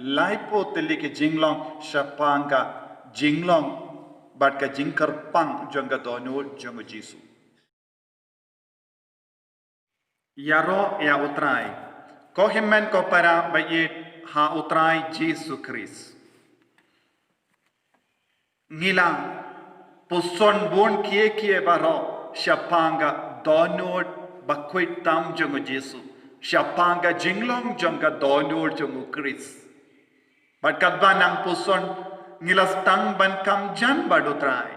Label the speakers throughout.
Speaker 1: laipo teli ke jinglong shapanga jinglong bat ka jingkar pang jonga donu jonga Jesu yaro ya utrai ko himmen ko para bayit ha utrai Jesu Christ ngila puson bon kie baro shapanga donod bakwit tam jonga Jesu shapanga jinglong jonga donod jonga Christ bat kadbanang puson ngilas tang ban kam jan badutrai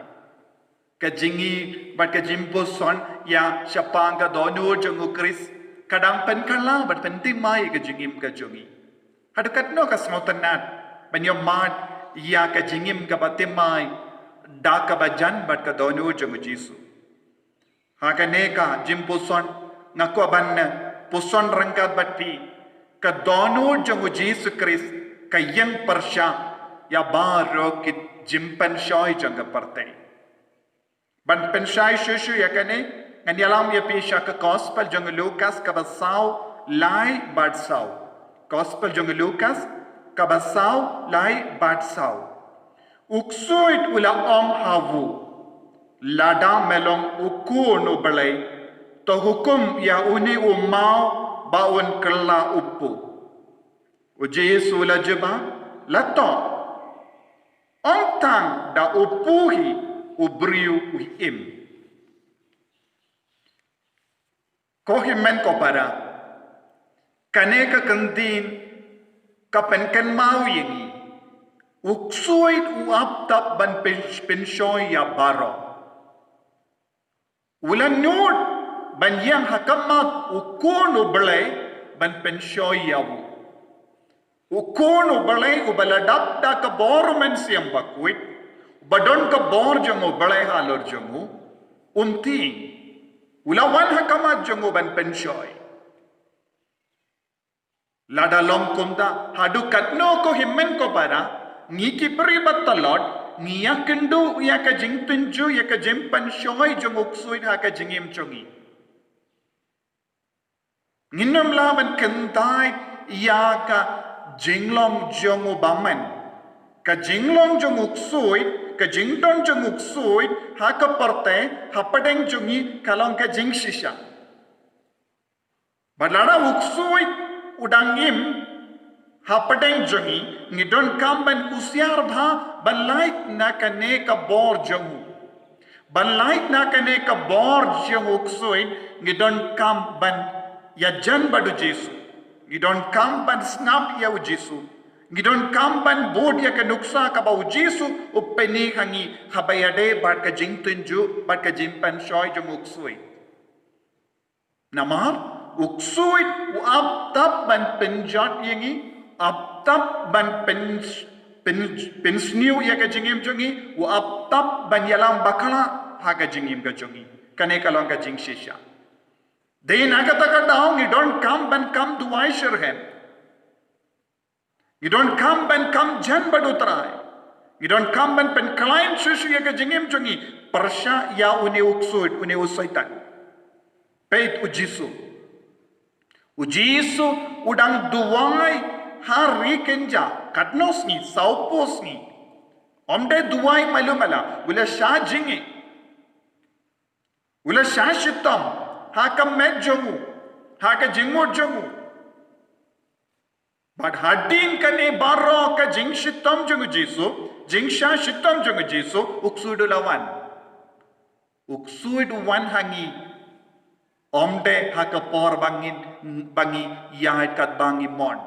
Speaker 1: ka jingi bat ka jimpuson ya shapanga donod jonga Christ kadang pen kala bat penting mai ka jingim ka jongi hadukat no ka smotanat banyomat ya ka jingim ka batimai da ka bajan bat ka donu jongu Jesu ha ka neka jimpuson ngako ban puson rangkat batti ka donu jongu Jesu Christ ka yang persya ya baro kit jimpan shoy jonga partai ban penshai shushu ya kane nganialam ya pisha ka gospel jongu Lukas ka basau lai badsau gospel jongu Lukas ka basau lai badsau uksuit ula om havu lada melong ukuno balai to hukum ya uni umau baun kela upu ujesu la jeba lato ontang da upuhi ubriu uhim kohimen ko para kaneka kandin kapenken mau yingi uksuit uap tap ban penshoy ya baro ulan nod ban yang hakamat ukono belai ban penshoy yawu ukono belai ubaladap da ka bormen siam bakwit badon ka bor jango belai halor jango umti ulawan hakamat jango ban penshoy lada long kumda hadu katno ko himmen ko para ngiki peribat talot ngiya kendo ya ka jing tunju ya ka jempan shoy jong uksuit ha ka jingim chongi nginam laban kentai ya ka jinglong jong ubaman ka jinglong jong uksuit ka jingdon jong uksuit ha ka parte ha padeng jongi kalong ka jing shisha balada uksuit udangim hapadeng jongi ngidon kamban usiar bha balaik na kane ka bor jongu balaik na kane ka bor jongu ksoi ngidon kamban ya jan badu Jesu ngidon kamban snap ya u Jesu ngidon kamban bod ya ka nuksa ka ba u Jesu upeni hangi habayade bar ka jingtunju bar ka jimpan shoy jongu ksoi namar uksoi u abtab ban penjat yangi abtab ban pensniu ya ka jingim jongi wa abtab ban yalam bakala ha ka jingim ka jongi kane kalong ka jing shisha then agata ka down you don't come ban come to Aisherhem you don't come ban come jan badutrai you don't come ban pen client shishu ya ka jingim jongi persha ya uni uksud uni usaitan peit ujisu udang duwai hari kenja katnos ni saupos ni omde duwai malumala ula shajingi ula shashitam haka medjogu haka jingmo jogu but hadin kane barro ka jingshitam jogu Jesu jingsha shitam jogu Jesu uksudulawan uksuduwan hangi omde haka por bangi yahat kat bangi mon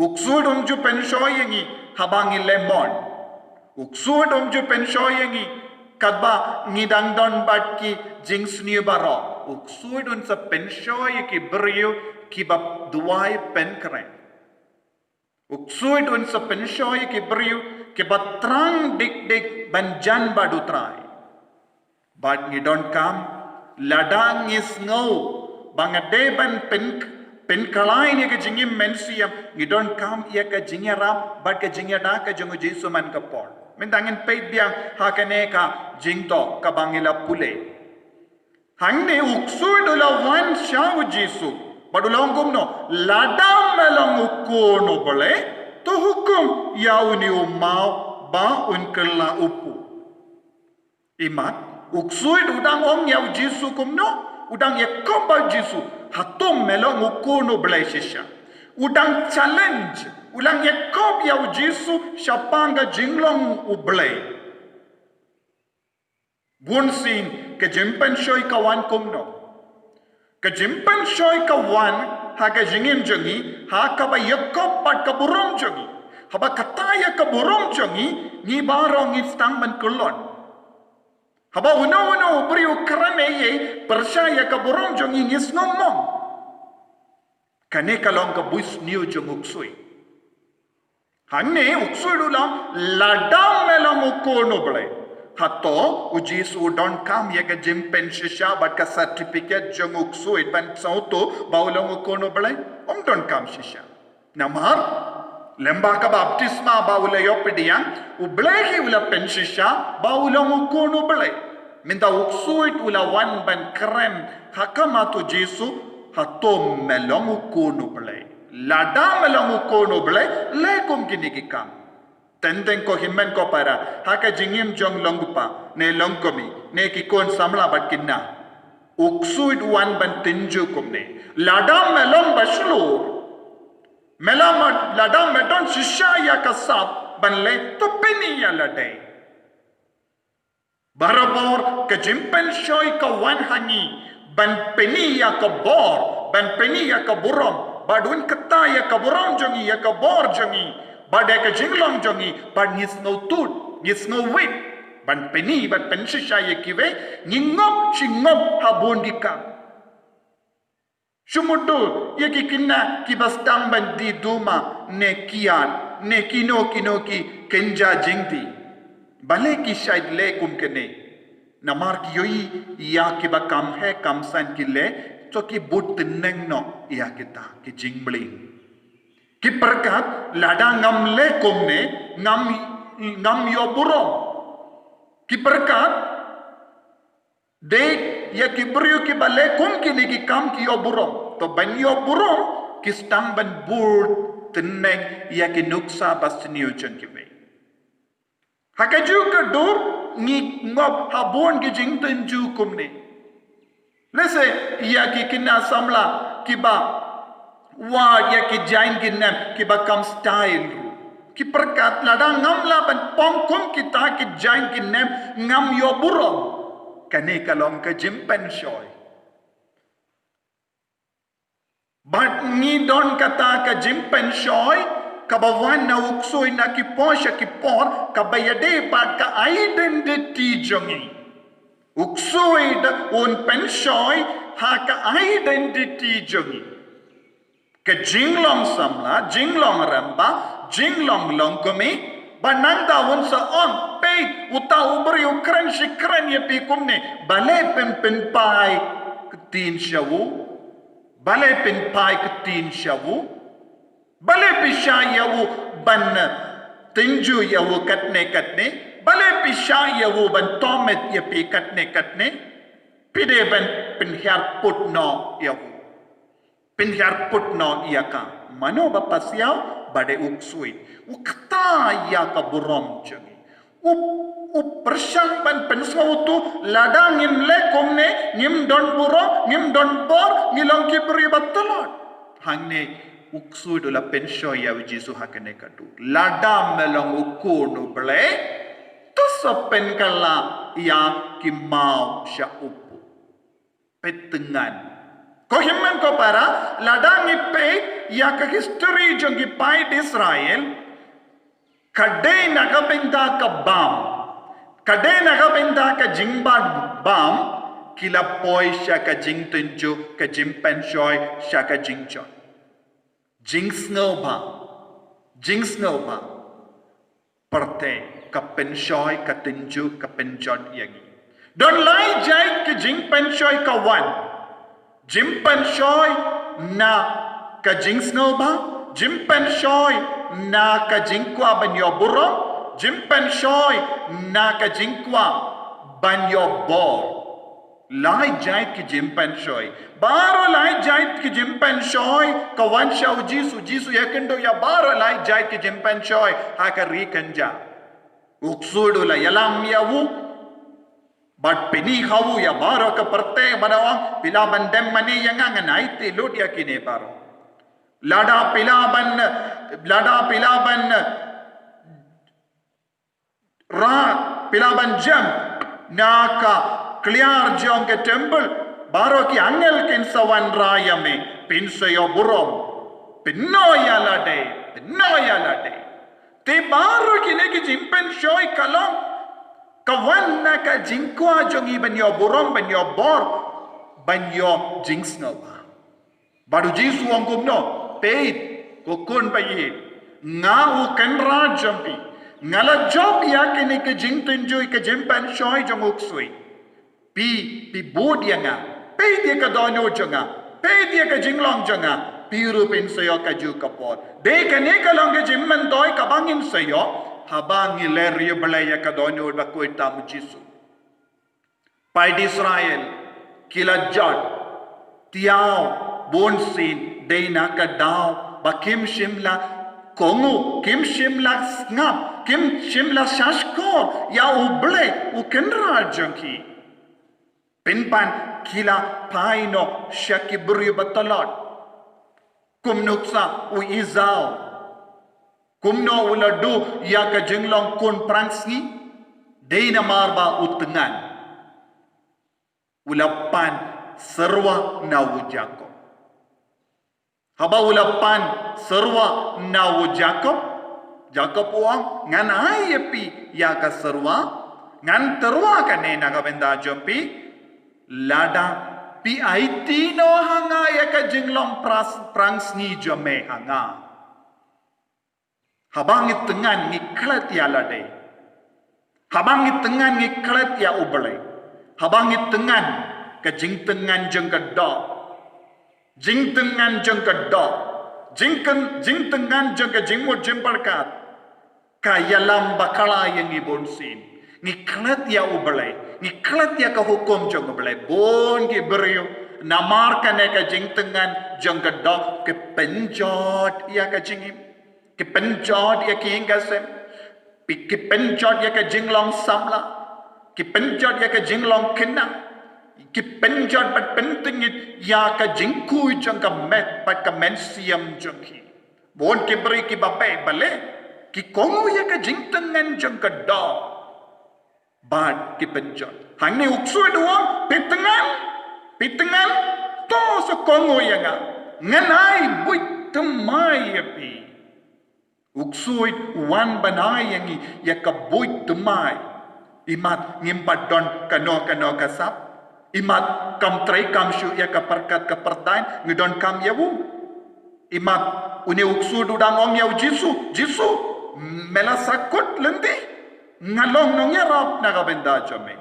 Speaker 1: uksud umju penshoyengi habangi lemon uksud umju penshoyengi kadba ngidangdon batki jingsni baro uksud un sa penshoye ki brio ki bab duai penkren uksud un sa penshoye ki brio ki batrang dik banjan badutrai but ngidon kam ladang is no bangade ban pen kalai ni ke jingim mensiam you don't come ya ka jingyara but ka jingyada ka jongu Jesu man ka por mendangin pe biang ha ka ne ka jingto ka bangila pule hangne uksudula wan shaw Jesu badulong gumno ladam melong ukono bole to hukum yau ni umau ba unkela upu. Imat, uksui udang ong yau Jisu kumno, udang yakom ba Jisu, hatom melong ukuno belai shisha. Udang challenge, ulang yakom yau Jisu, syapanga jinglong ublay. Bunsin, kejimpan shoy kawan kumno. Kejimpan shoy kawan, haga jingim jongi, haka ba yakom pat kaburong jongi. Haba kataya kaburong jongi, ni barong istang man kulon. Haba uno beri ukuran ye percaya kaburong jongi ngis ngomong. Kane kalong kabus niu jong uksui. Hanne uksui dulang ladang melong ukono boleh. Hato ujis udon kam ye ka jimpen shisha bat ka certificate jong uksui ban sauto baulong ukono boleh. Don kam shisha. Namar lemba ka baptisma baula yopidiang ublehi ula penshisha baulong ukono boleh. Minta uksuit ula wan ban keren hakamatu Jesu hatom melong ukono boleh. Lada melong ukono boleh lekum kini kikam. Tenteng ko himmen ko para haka jingim jong longgupa ne longkomi ne kikon samla bat kinna. Uksuit wan ban tinju kumne. Lada melong baslur. Melam ladang meton shisha ya kasap banle to peni ya ladai. Barabor ke jimpen shoy ka wan hangi ban peni ya ka bor ban peni ya ka burom badun kata ya ka burom jongi ya ka bor jongi badai ka jinglong jongi bad ngis no tut ngis no wit ban peni ban pen shisha ya kiwe ngingop shingop habon dikam. Sumudu ye kikinna kibastang bandi duma ne kian ne kino ki kenja jingti bale ki shaid le kum kene namar ki yoi ya ki ba kam hai kam san ki le to ki but neng no ya kita ki jingbling ki perkat lada ngam le kum ne ngam yo burom ki perkat Dek ya kibriu ki bale kum kini ki kam ki oburom to ban yo burom ki stang ban bur teneng ya ki nuksa basniu chen ki be hakaju ka dur ni ngob habon ki jing ten ju kum ne lese ya ki kinna samla ki ba wa ya ki jain ki nam ki ba kam style ki perkat lada ngam la ban pong kum ki ta ki jain ki nam ngam yo burom kane kalong ka jimpen shoy. But ni don kata ka jimpen shoy, kabawan na uksoy na kiposya kipor, kabayade pat ka identity jongi. Uksoy da un pen shoy, ha ka identity jongi. Ka jinglong samla, jinglong ramba, jinglong longkomi, Bananda won sa on pay uta ubri ukran shikran ye pikum ne bale pin pai ketin shawu bale pin pai ketin shawu bale pisha yawu ban tinju yawu katne bale pisha yawu ban tomet ye pi katne pide ban pin har put no yawu pin har put no yaka mano bapasyaw bade uksui ukta ya ka burom jongi up persang ban pensau tu ladang ngim le komne ngim don buro ngim don bor ngilong ki beri batalot hangne uksui do la pensho ya Jesu hakane kadu ladam melong ukono ble to sopen kala ya ki mau sya upu petengan ko himman ko para ladang ipe ya ka history jongi pai Israel kadai nagabenda ka bam kadai nagabenda ka jingbad bam kila poi sya ka jingtenjo ka jimpen shoy sya ka jingchon jinx ba parte ka pen shoy ka tenjo ka penjon yagi don lai jai ka jingpen shoy ka wan jimpen shoy na ka jinx ba jimpen shoy na ka jingkwa banyo burong jimpen shoy na ka jingkwa banyo bor lai jait ki jimpan shoy baro lai jait ki jimpan shoy kawan shau jisu yakendo ya baro lai jait ki jimpan shoy haka rikanja uksudu la yalam yawu but pini khawu ya baro ka parte manawa pilaban dem mani yanga nganai te lot yakine baro lada pilaban ra pilaban jam naka clear jong ke temple baro ki angel kin sawan raya me pinsayo burom pinnoya lade te baro ki ne ki jimpen shoy kalong kawan na ka jingkwa jongi banyo burom banyo bor banyo jingsnawa baru jisu angkum no peit kokon bayi nga u kanra jampi ngala job ya ke ne ke jingten joy ke jimpen shoy jong uksui pi bod yanga pe dia ka dono jonga pe dia ka jinglong jonga piru pin sayo ka ju kapor de ka ne ka long ke jimman toy ka bangin sayo habang ileri balaya ka dono ba ko tam jisu pai di Israel kila jot tiao bon sin de na ka daw ba kim shimla kongu kim shimla ngap kim shimla shashko ya uble u kenra jonki pinpan kila paino syaki beri batalot kumnuksa u izao kumno uladu ya ka jinglong kun prangsni deina marba utengan ulapan serwa na wujako haba ulapan serwa na Jacob uang ngan ayepi ya ka serwa ngan terwa ka ne na ka benda jompi lada pi aitino hanga ya ka jinglong prangsni jome hanga habang itengan ngiklat ya lade habang itengan ngiklat ya ubale habang itengan ka jingtengan jeng ka do jingtengan jeng ka do jingtengan jeng ka jingmut jemparkat kayalam bakala yang ibonsin ngiklat ya ubale ngiklat ya ka hukum jong ubale bon ki beriu namar kane ka jingtengan jeng ka do ke penjot ya ka jingim ke penjot ya ki ingasem ke penjot ya ka jinglong samla ke penjot ya ka jinglong kena ke penjot pat penting ya ka jingku jong ka met pat ka mensiam jong ki bon ki beri ki bape bale ki kongu ya ka jingtengan jong ka do bad ki penjot hang ni uksu doang pitengan to so kongu ya nga nganai buit temai api uksu wan banai yang ya ka buit temai imat ngimpat don kano kasap imat kam trai kam shu ya ka perkat ka pertain ngidon kam yawu imat une uksu dudang ong yaw jisu mela sakut lendi ngalong nong yarap na kabenda jome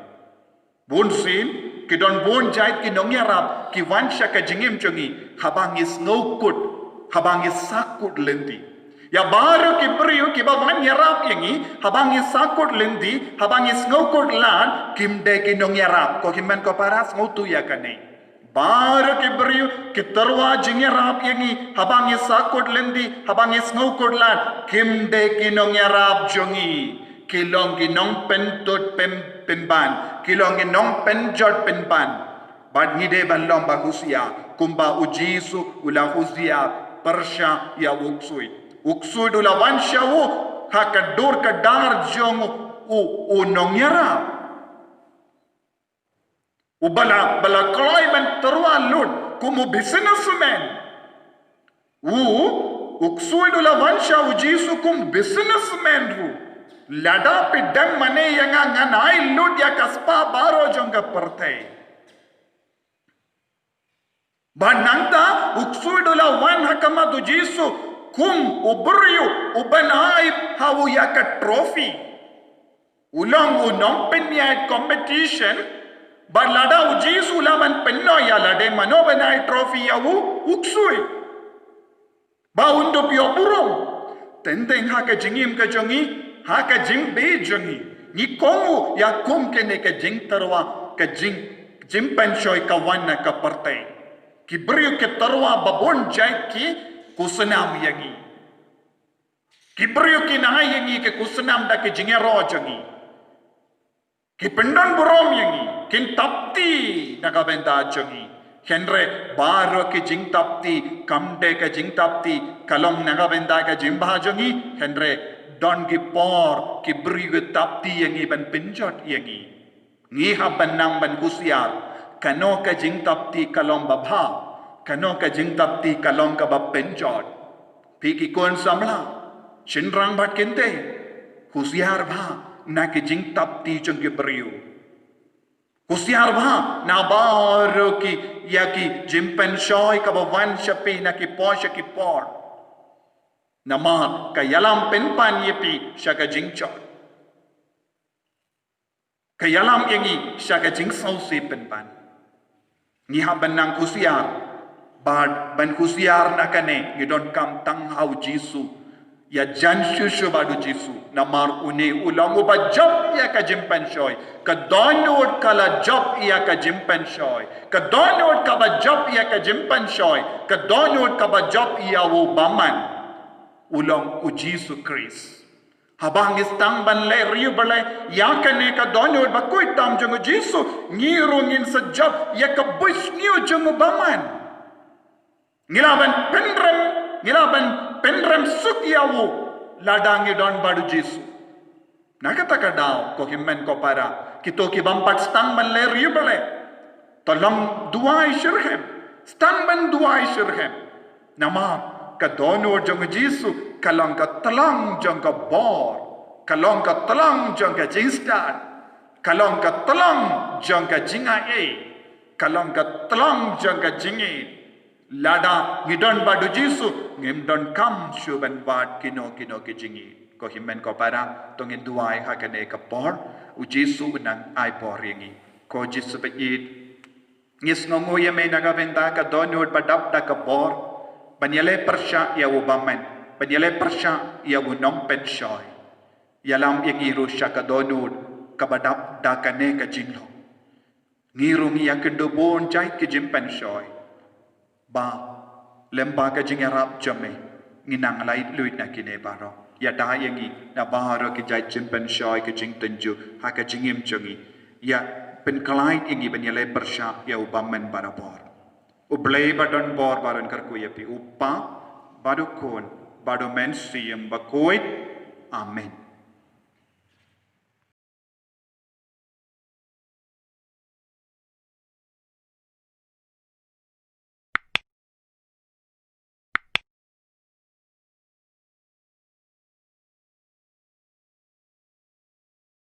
Speaker 1: bun sin kidon bun jait ki nong yarap ki wansha ka jingim chongi habang is ngokut habang is sakut lendi ya baru ki priu ki bawan yarap yangi habang is sakut lendi habang is ngokut lan kimde ki nong yarap ko kimman ko paras ngotu ya kanai baru ki priu ki terwa jing yarap yangi habang is sakut lendi habang is ngokut lan kimde ki nong yarap jongi kilong ginong pentut pemban kilong ginong penjot penban bad ngide ban lomba husia kumba ujisu ula husia persha ya uksui dula wansha u hakadur kadar jong u nongyara ubala bala kloy man terwa lud kumu businessman uksui dula wansha ujisu kum businessman ru lada pidam mane yanga nganai lud ya kaspa baro jonga pertai bananta uksuidula wan hakama tu jisu kum ubriu ubanai hawu ya ka trophy ulang unong penya competition balada ujisu laman penno ya lade mano banai trophy ya uksui ba undo pio burung tenteng haka jingim ka jongi haka jing be jongi ni kongu ya kum kene ka jing tarwa ka jing jimpen shoy kawan na kaparte ki brio ke tarwa babon jait ki kusenam yagi ki brio ki na yagi ke kusenam da ke jingero jangi ki pendan burom yagi kin tapti nagabenda jangi henre baro ki jing tapti kamde ke jing tapti kalong nagabenda ke jimba jangi henre don ki por ki brio tapti yangi ban pinjot yangi ngi haban nang ban kusiar kano ka jing tapti kalong babha kano ka jing tapti kalong ka bab penjot piki kon samla chinrang bat kente kusiar bha na ki jing tapti chung ki brio kusiar bha na baro ki ya ki jimpen shoy ka bawan shapi na ki posha ki por nama ka yalam penpan yepi shaka jing chot kayalam yangi shaka jing sausi penpan ni haban nang kusiar bad ban kusiar nakane ngidon kam tang hau jisu ya janshu shubadu jisu namar une ulang uba job ya ka jimpan shoy ka donod kala job ya ka jimpan shoy ka donod ka ba job ya ka jimpan shoy ka donod ka ba job ya wo baman ulang u jisu Christ habang istang ban le riu balai ya kane ka donod ba koi tam jong jisu ngirungin sa job ya ka bush niu jong baman ngilaban penrem suk yawo ladangi don badu jisu nakata ka daw ko himmen ko para kito ki bampat stang ban le riu balai tolong duai shirhem stang ban duai shirhem nama ka donod jong jisu kalong ka talang jong ka bor kalong ka talang jong ka jingstar kalong ka talang jong ka jinga e kalong ka talang jong ka jingi lada ngidon badu jisu ngimdon kam shuban bad kino ki jingi ko himmen ko para tongin duai hakane ka por u jisu nang ai por ringi ko jisu be it ngis ngongo ye me naga venda ka donod badap da ka bor banyale persha ya ubaman banyale persha ya gunong penshoy yalam yang iru shaka donod kabadap da kane ka jinglo ngirung ya kendobon jai ke jim penshoy ba lemba ka jingarap jame nginang lait luit na kine baro ya da yangi na baro ke jai jim penshoy ke jing tenju ha ka jingim chungi ya pen klait ingi banyale persha ya ubaman barabor ublay badon bor baron karku yapi upa badukon bado mensiam bakoit amen.